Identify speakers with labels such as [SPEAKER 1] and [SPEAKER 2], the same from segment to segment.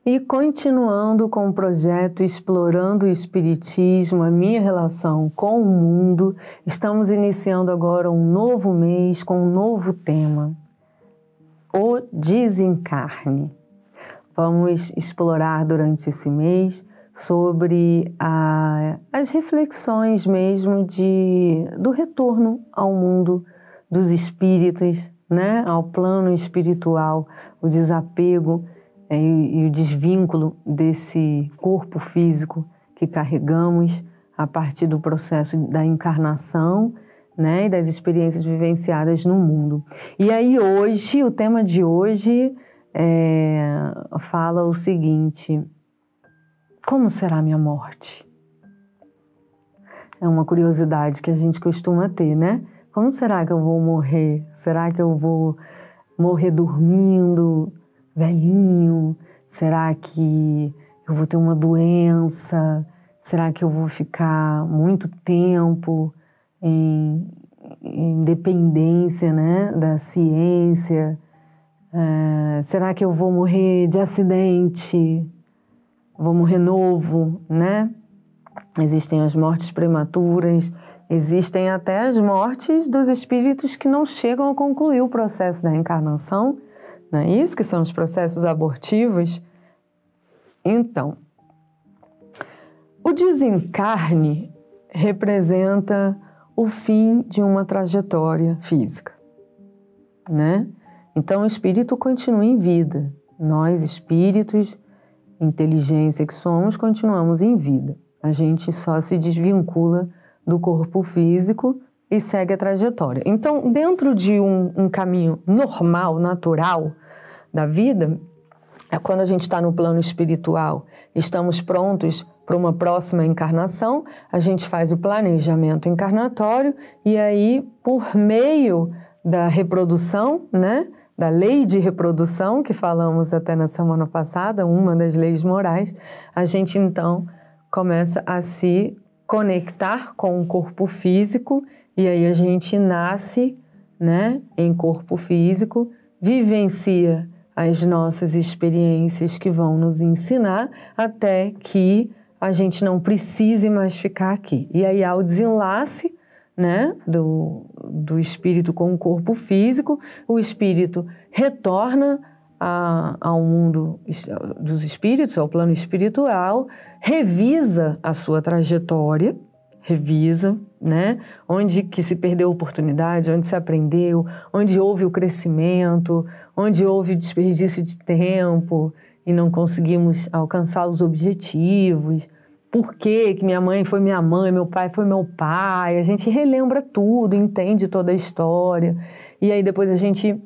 [SPEAKER 1] E continuando com o projeto Explorando o Espiritismo, a minha relação com o mundo, estamos iniciando agora um novo mês com um novo tema, o desencarne. Vamos explorar durante esse mês sobre as reflexões mesmo do retorno ao mundo dos espíritos, né? Ao plano espiritual, o desapego e o desvínculo desse corpo físico que carregamos a partir do processo da encarnação, né, e das experiências vivenciadas no mundo. E aí hoje, o tema de hoje fala o seguinte: como será a minha morte? É uma curiosidade que a gente costuma ter, né? Como será que eu vou morrer? Será que eu vou morrer dormindo, velhinho? Será que eu vou ter uma doença? Será que eu vou ficar muito tempo em dependência, né, da ciência? Será que eu vou morrer de acidente? Vou morrer novo, né? Existem as mortes prematuras, existem até as mortes dos espíritos que não chegam a concluir o processo da reencarnação, não é isso? Que são os processos abortivos. Então, o desencarne representa o fim de uma trajetória física, né? Então, o espírito continua em vida. Nós, espíritos, inteligência que somos, continuamos em vida. A gente só se desvincula do corpo físico e segue a trajetória. Então, dentro de um caminho normal, natural da vida, é quando a gente está no plano espiritual, estamos prontos para uma próxima encarnação, a gente faz o planejamento encarnatório e aí, por meio da reprodução, né, da lei de reprodução, que falamos até na semana passada, uma das leis morais, a gente então começa a se conectar com o corpo físico e aí a gente nasce, né, em corpo físico, vivencia as nossas experiências que vão nos ensinar até que a gente não precise mais ficar aqui. E aí há o desenlace, né, do espírito com o corpo físico, o espírito retorna ao mundo dos espíritos, ao plano espiritual, revisa a sua trajetória, né, onde que se perdeu a oportunidade, onde se aprendeu, onde houve o crescimento, onde houve desperdício de tempo e não conseguimos alcançar os objetivos. Por que minha mãe foi minha mãe, meu pai foi meu pai? A gente relembra tudo, entende toda a história. E aí depois a gente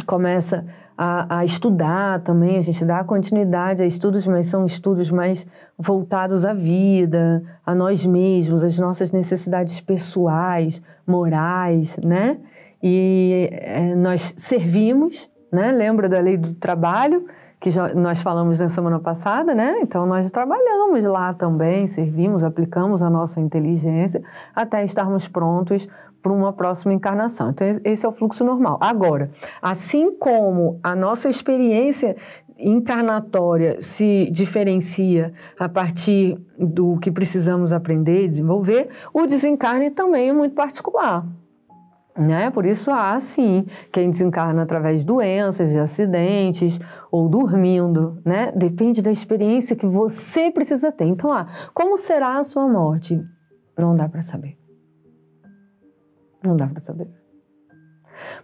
[SPEAKER 1] começa a estudar também, a gente dá continuidade a estudos, mas são estudos mais voltados à vida, a nós mesmos, às nossas necessidades pessoais, morais, né? E nós servimos, né? Lembra da lei do trabalho? Que nós falamos na semana passada, né? Então, nós trabalhamos lá também, servimos, aplicamos a nossa inteligência até estarmos prontos para uma próxima encarnação. Então, esse é o fluxo normal. Agora, assim como a nossa experiência encarnatória se diferencia a partir do que precisamos aprender e desenvolver, o desencarne também é muito particular. Né? Por isso há, sim, quem desencarna através de doenças, de acidentes ou dormindo, né? Depende da experiência que você precisa ter. Então, como será a sua morte? Não dá para saber. Não dá para saber.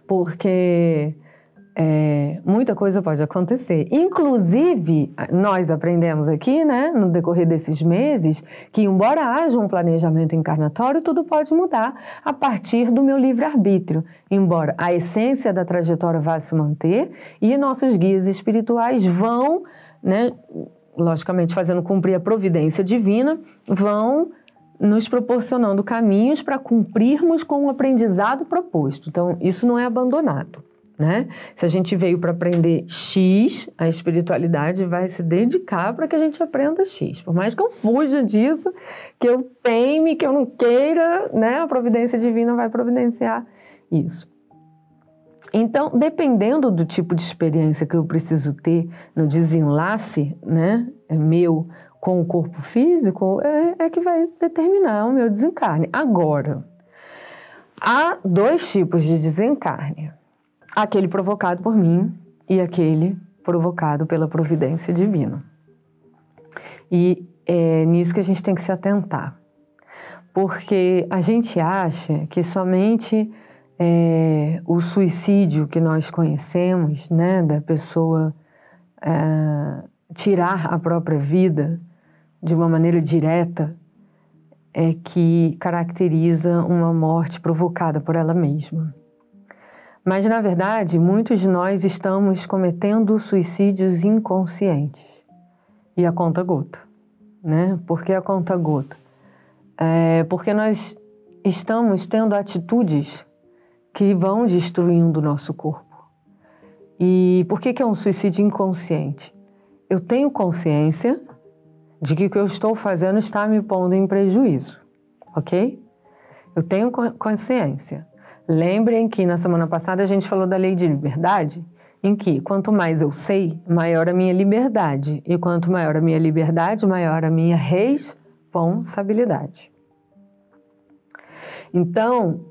[SPEAKER 1] Porque muita coisa pode acontecer. Inclusive, nós aprendemos aqui, né, no decorrer desses meses, que embora haja um planejamento encarnatório, tudo pode mudar a partir do meu livre-arbítrio. Embora a essência da trajetória vá se manter e nossos guias espirituais vão, né, logicamente fazendo cumprir a providência divina, vão nos proporcionando caminhos para cumprirmos com o aprendizado proposto. Então, isso não é abandonado. Né? Se a gente veio para aprender X, a espiritualidade vai se dedicar para que a gente aprenda X. Por mais que eu fuja disso, que eu teme, que eu não queira, né? A providência divina vai providenciar isso. Então, dependendo do tipo de experiência que eu preciso ter no desenlace, né, meu com o corpo físico, é que vai determinar o meu desencarne. Agora, há dois tipos de desencarne. Aquele provocado por mim e aquele provocado pela providência divina. E é nisso que a gente tem que se atentar. Porque a gente acha que somente o suicídio que nós conhecemos, né, da pessoa tirar a própria vida de uma maneira direta, é que caracteriza uma morte provocada por ela mesma. Mas, na verdade, muitos de nós estamos cometendo suicídios inconscientes. E a conta-gota, né? Por que a conta-gota? Porque nós estamos tendo atitudes que vão destruindo o nosso corpo. E por que é um suicídio inconsciente? Eu tenho consciência de que o que eu estou fazendo está me pondo em prejuízo, ok? Eu tenho consciência. Lembrem que na semana passada a gente falou da lei de liberdade, em que quanto mais eu sei, maior a minha liberdade. E quanto maior a minha liberdade, maior a minha responsabilidade. Então,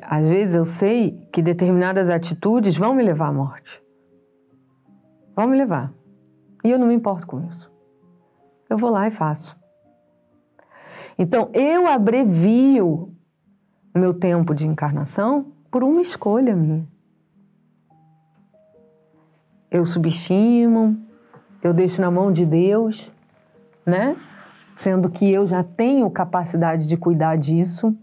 [SPEAKER 1] às vezes eu sei que determinadas atitudes vão me levar à morte. Vão me levar. E eu não me importo com isso. Eu vou lá e faço. Então, eu abrevio o meu tempo de encarnação por uma escolha minha. Eu subestimo, eu deixo na mão de Deus, né? Sendo que eu já tenho capacidade de cuidar disso.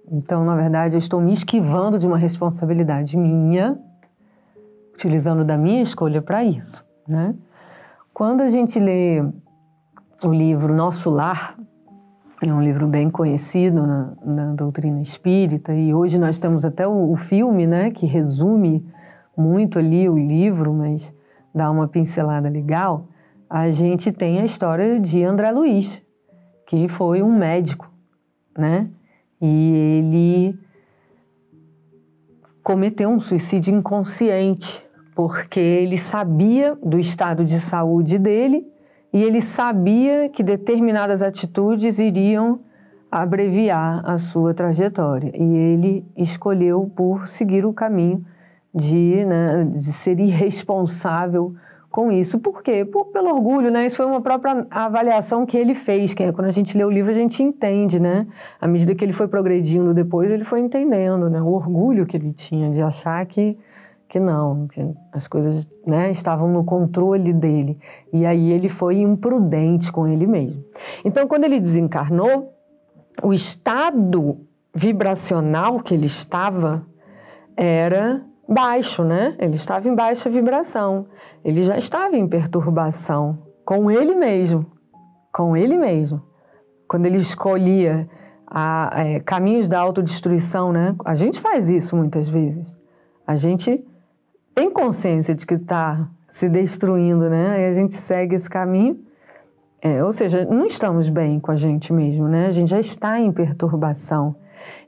[SPEAKER 1] Então, na verdade, eu estou me esquivando de uma responsabilidade minha, utilizando da minha escolha para isso, né? Quando a gente lê o livro Nosso Lar, é um livro bem conhecido na doutrina espírita, e hoje nós temos até o filme, né, que resume muito ali o livro, mas dá uma pincelada legal. A gente tem a história de André Luiz, que foi um médico, né, e ele cometeu um suicídio inconsciente, porque ele sabia do estado de saúde dele e ele sabia que determinadas atitudes iriam abreviar a sua trajetória. E ele escolheu por seguir o caminho de ser irresponsável com isso. Por quê? Pelo orgulho, né? Isso foi uma própria avaliação que ele fez, que quando a gente lê o livro a gente entende, né? À medida que ele foi progredindo depois, ele foi entendendo, né? O orgulho que ele tinha de achar que não, que as coisas, né, estavam no controle dele. E aí ele foi imprudente com ele mesmo. Então, quando ele desencarnou, o estado vibracional que ele estava era baixo, né? Ele estava em baixa vibração. Ele já estava em perturbação com ele mesmo. Com ele mesmo. Quando ele escolhia caminhos da autodestruição, né? A gente faz isso muitas vezes. A gente tem consciência de que está se destruindo, né? E a gente segue esse caminho. Ou seja, não estamos bem com a gente mesmo, né? A gente já está em perturbação.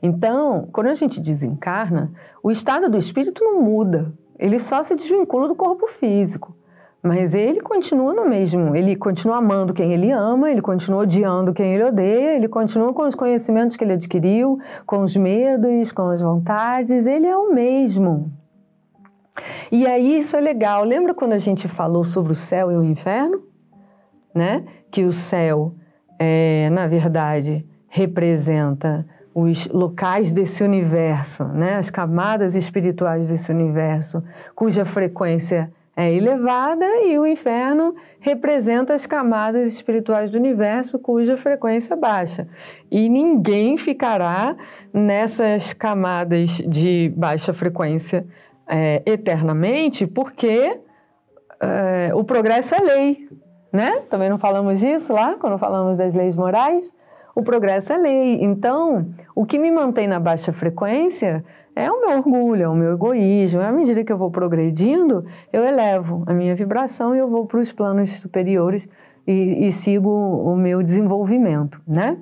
[SPEAKER 1] Então, quando a gente desencarna, o estado do espírito não muda. Ele só se desvincula do corpo físico. Mas ele continua no mesmo. Ele continua amando quem ele ama, ele continua odiando quem ele odeia, ele continua com os conhecimentos que ele adquiriu, com os medos, com as vontades. Ele é o mesmo. E aí isso é legal. Lembra quando a gente falou sobre o céu e o inferno? Né? Que o céu, na verdade, representa os locais desse universo, né? As camadas espirituais desse universo, cuja frequência é elevada, e o inferno representa as camadas espirituais do universo, cuja frequência é baixa. E ninguém ficará nessas camadas de baixa frequência eternamente, porque o progresso é lei, né? Também não falamos disso lá, quando falamos das leis morais? O progresso é lei. Então, o que me mantém na baixa frequência é o meu orgulho, é o meu egoísmo. À medida que eu vou progredindo, eu elevo a minha vibração e eu vou para os planos superiores e sigo o meu desenvolvimento, né?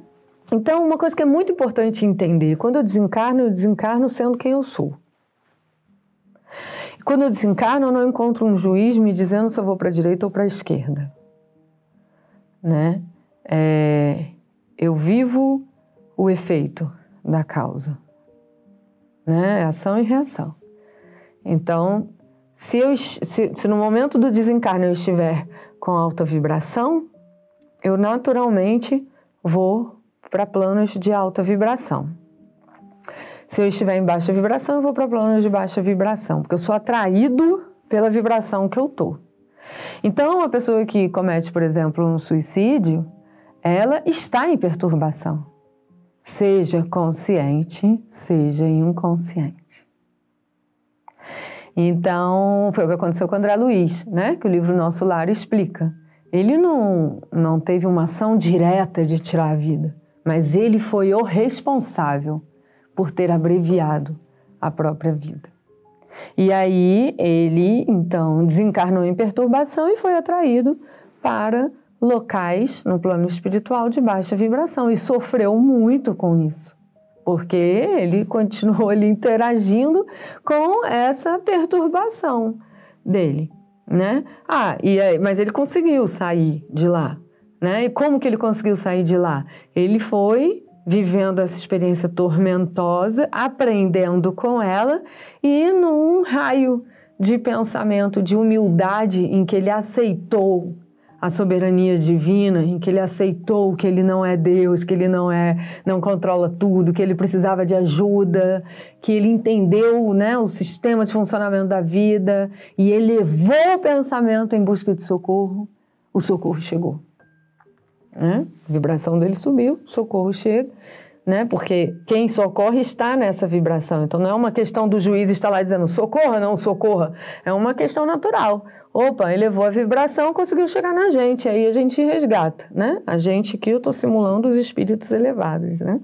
[SPEAKER 1] Então, uma coisa que é muito importante entender, quando eu desencarno sendo quem eu sou. Quando eu desencarno, eu não encontro um juiz me dizendo se eu vou para a direita ou para a esquerda, né? Eu vivo o efeito da causa, né? Ação e reação. Então, se no momento do desencarno eu estiver com alta vibração, eu naturalmente vou para planos de alta vibração. Se eu estiver em baixa vibração, eu vou para planos de baixa vibração, porque eu sou atraído pela vibração que eu tô. Então, a pessoa que comete, por exemplo, um suicídio, ela está em perturbação, seja consciente, seja inconsciente. Então, foi o que aconteceu com o André Luiz, né? Que o livro Nosso Lar explica. Ele não teve uma ação direta de tirar a vida, mas ele foi o responsável por ter abreviado a própria vida. E aí ele, então, desencarnou em perturbação e foi atraído para locais no plano espiritual de baixa vibração e sofreu muito com isso, porque ele continuou ali interagindo com essa perturbação dele, né? Mas ele conseguiu sair de lá, né? E como que ele conseguiu sair de lá? Ele foi vivendo essa experiência tormentosa, aprendendo com ela e num raio de pensamento, de humildade em que ele aceitou a soberania divina, em que ele aceitou que ele não é Deus, que ele não controla tudo, que ele precisava de ajuda, que ele entendeu, né, o sistema de funcionamento da vida e elevou o pensamento em busca de socorro, o socorro chegou. Né? A vibração dele subiu, o socorro chega, né? Porque quem socorre está nessa vibração. Então não é uma questão do juiz estar lá dizendo socorra, não socorra. É uma questão natural. Opa, elevou a vibração, conseguiu chegar na gente, aí a gente resgata, né? A gente aqui, eu estou simulando os espíritos elevados, né?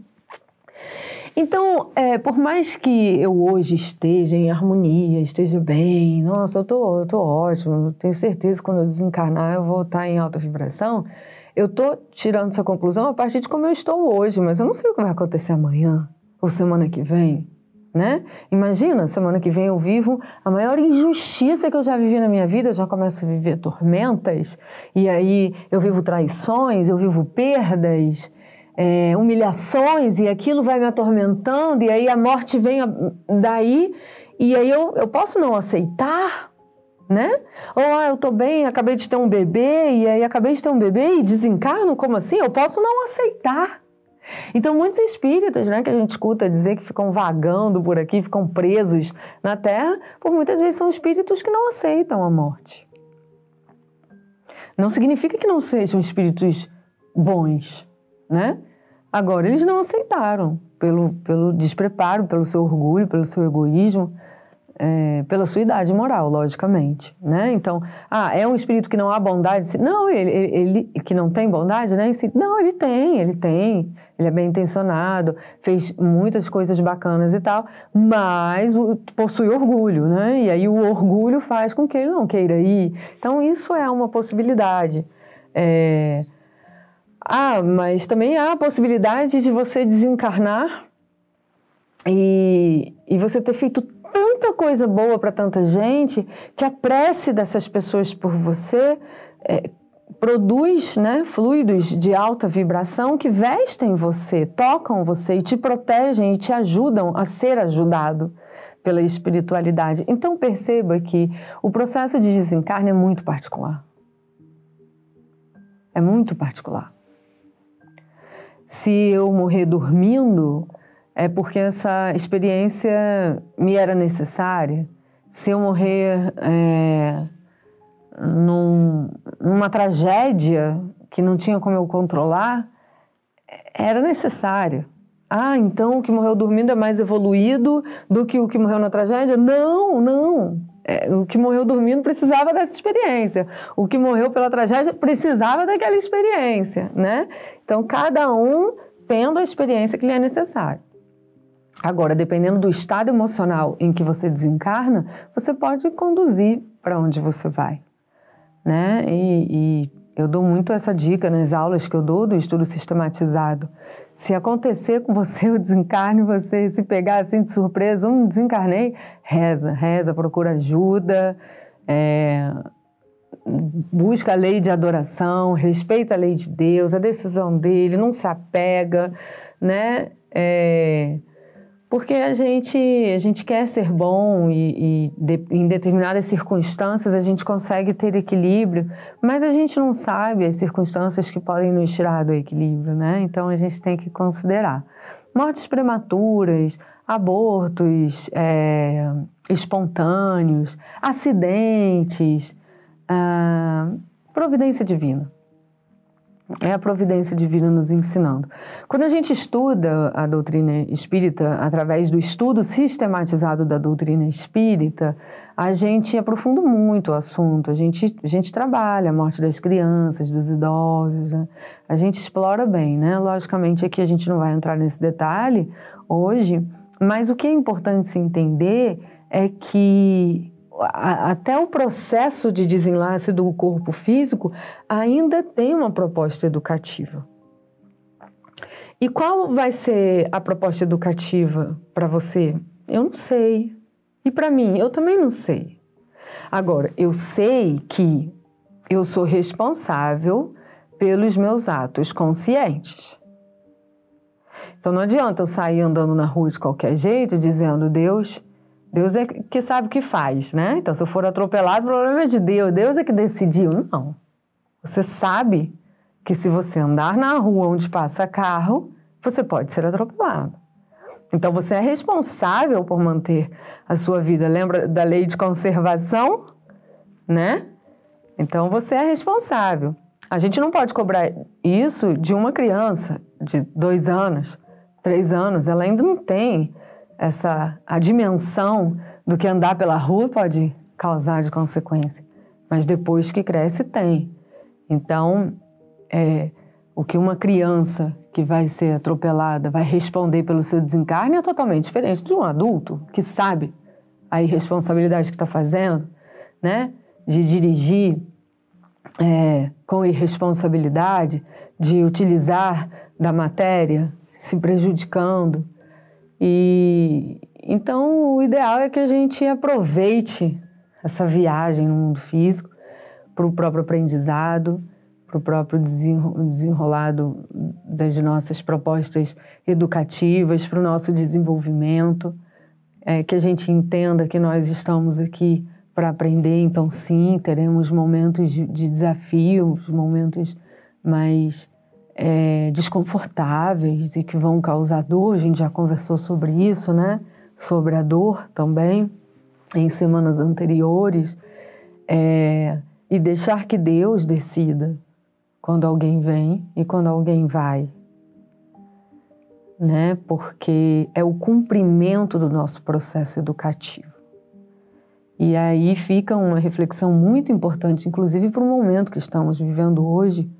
[SPEAKER 1] Então, por mais que eu hoje esteja em harmonia, esteja bem, nossa, eu tô ótimo, tenho certeza que quando eu desencarnar eu vou estar em alta vibração, eu tô tirando essa conclusão a partir de como eu estou hoje, mas eu não sei o que vai acontecer amanhã ou semana que vem, né? Imagina, semana que vem eu vivo a maior injustiça que eu já vivi na minha vida, eu já começo a viver tormentas, e aí eu vivo traições, eu vivo perdas, humilhações, e aquilo vai me atormentando, e aí a morte vem daí, e aí eu posso não aceitar, né? Ou eu tô bem, acabei de ter um bebê, e aí acabei de ter um bebê e desencarno, como assim? Eu posso não aceitar. Então muitos espíritos, né, que a gente escuta dizer que ficam vagando por aqui, ficam presos na Terra, por muitas vezes são espíritos que não aceitam a morte. Não significa que não sejam espíritos bons, né? Agora, eles não aceitaram pelo despreparo, pelo seu orgulho, pelo seu egoísmo, pela sua idade moral, logicamente, né? Então, é um espírito que não há bondade? Não, ele que não tem bondade, né? Não, ele tem, ele é bem intencionado, fez muitas coisas bacanas e tal, mas possui orgulho, né? E aí o orgulho faz com que ele não queira ir. Então, isso é uma possibilidade. Mas também há a possibilidade de você desencarnar e você ter feito tanta coisa boa para tanta gente que a prece dessas pessoas por você produz, né, fluidos de alta vibração que vestem você, tocam você e te protegem e te ajudam a ser ajudado pela espiritualidade. Então perceba que o processo de desencarne é muito particular. É muito particular. Se eu morrer dormindo, é porque essa experiência me era necessária. Se eu morrer numa tragédia que não tinha como eu controlar, era necessária. Então o que morreu dormindo é mais evoluído do que o que morreu na tragédia? Não. O que morreu dormindo precisava dessa experiência. O que morreu pela tragédia precisava daquela experiência, né? Então, cada um tendo a experiência que lhe é necessária. Agora, dependendo do estado emocional em que você desencarna, você pode conduzir para onde você vai, né? E eu dou muito essa dica nas aulas que eu dou do estudo sistematizado, Se acontecer com você o desencarne, você se pegar assim de surpresa, desencarnei, reza, procura ajuda, busca a lei de adoração, respeita a lei de Deus, a decisão dele, não se apega, né? Porque a gente quer ser bom e em determinadas circunstâncias a gente consegue ter equilíbrio, mas a gente não sabe as circunstâncias que podem nos tirar do equilíbrio, né? Então a gente tem que considerar. Mortes prematuras, abortos espontâneos, acidentes, providência divina. É a providência divina nos ensinando. Quando a gente estuda a doutrina espírita, através do estudo sistematizado da doutrina espírita, a gente aprofunda muito o assunto, a gente trabalha a morte das crianças, dos idosos, né? A gente explora bem, né? Logicamente aqui a gente não vai entrar nesse detalhe hoje, mas o que é importante se entender é que até o processo de desenlace do corpo físico ainda tem uma proposta educativa. E qual vai ser a proposta educativa para você? Eu não sei. E para mim, eu também não sei. Agora, eu sei que eu sou responsável pelos meus atos conscientes. Então não adianta eu sair andando na rua de qualquer jeito dizendo Deus é que sabe o que faz, né? Então, se eu for atropelado, o problema é de Deus é que decidiu. Não. Você sabe que se você andar na rua onde passa carro, você pode ser atropelado. Então, você é responsável por manter a sua vida. Lembra da lei de conservação? Né? Então, você é responsável. A gente não pode cobrar isso de uma criança de 2 anos, 3 anos. Ela ainda não tem a dimensão do que andar pela rua pode causar de consequência. Mas depois que cresce, tem. Então, o que uma criança que vai ser atropelada vai responder pelo seu desencarne é totalmente diferente de um adulto que sabe a irresponsabilidade que está fazendo, né? De dirigir com irresponsabilidade, de utilizar da matéria, se prejudicando. E então o ideal é que a gente aproveite essa viagem no mundo físico para o próprio aprendizado, para o próprio desenrolado das nossas propostas educativas, para o nosso desenvolvimento, que a gente entenda que nós estamos aqui para aprender. Então sim, teremos momentos de desafio, momentos mais desconfortáveis e que vão causar dor. A gente já conversou sobre isso, né? Sobre a dor também, em semanas anteriores. E deixar que Deus decida quando alguém vem e quando alguém vai, né? Porque é o cumprimento do nosso processo educativo. E aí fica uma reflexão muito importante, inclusive para o momento que estamos vivendo hoje,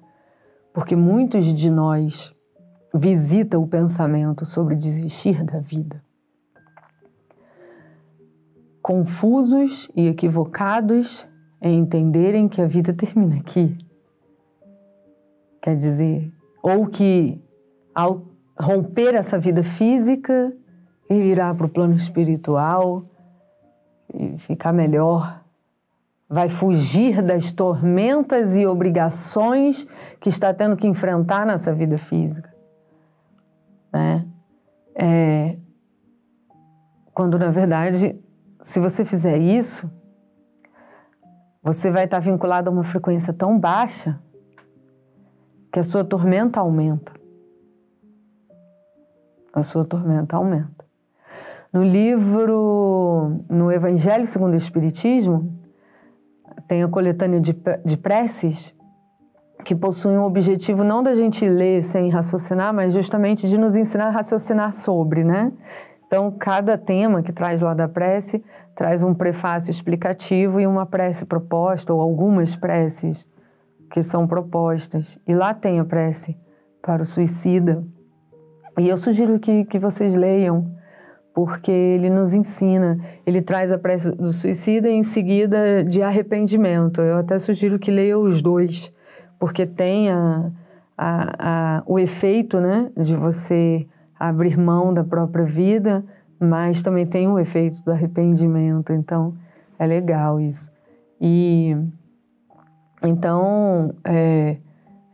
[SPEAKER 1] porque muitos de nós visitam o pensamento sobre desistir da vida, confusos e equivocados em entenderem que a vida termina aqui. Quer dizer, ou que ao romper essa vida física, ele irá para o plano espiritual e ficar melhor. Vai fugir das tormentas e obrigações que está tendo que enfrentar nessa vida física, né? Quando, na verdade, se você fizer isso, você vai estar vinculado a uma frequência tão baixa que a sua tormenta aumenta. A sua tormenta aumenta. No livro, no Evangelho segundo o Espiritismo, tem a coletânea de preces que possuem um objetivo não da gente ler sem raciocinar, mas justamente de nos ensinar a raciocinar sobre, né? Então, cada tema que traz lá da prece traz um prefácio explicativo e uma prece proposta, ou algumas preces que são propostas. E lá tem a prece para o suicida. E eu sugiro que vocês leiam, porque ele nos ensina, ele traz a prece do suicida e em seguida de arrependimento. Eu até sugiro que leia os dois, porque tem o efeito, né, de você abrir mão da própria vida, mas também tem o efeito do arrependimento. Então, é legal isso. E então, é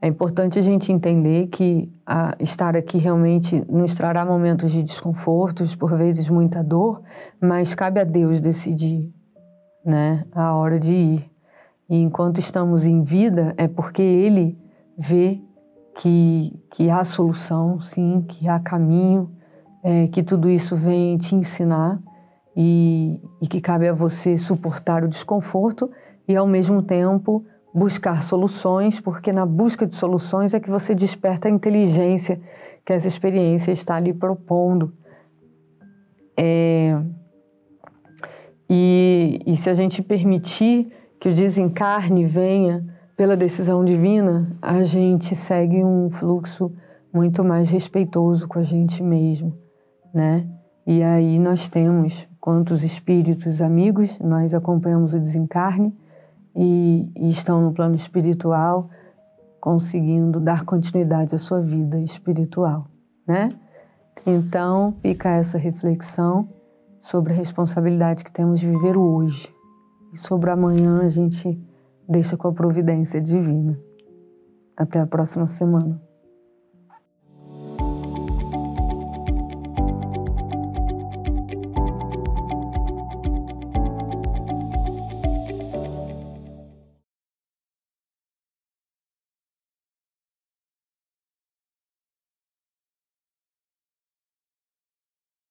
[SPEAKER 1] importante a gente entender que estar aqui realmente nos trará momentos de desconfortos, por vezes muita dor, mas cabe a Deus decidir, né, a hora de ir. E enquanto estamos em vida, é porque Ele vê que há solução, sim, que há caminho, que tudo isso vem te ensinar e que cabe a você suportar o desconforto e, ao mesmo tempo, buscar soluções, porque na busca de soluções é que você desperta a inteligência que essa experiência está lhe propondo. E se a gente permitir que o desencarne venha pela decisão divina, a gente segue um fluxo muito mais respeitoso com a gente mesmo, né? E aí nós temos, quantos espíritos amigos, nós acompanhamos o desencarne e estão no plano espiritual, conseguindo dar continuidade à sua vida espiritual, né? Então, fica essa reflexão sobre a responsabilidade que temos de viver o hoje. E sobre amanhã a gente deixa com a providência divina. Até a próxima semana.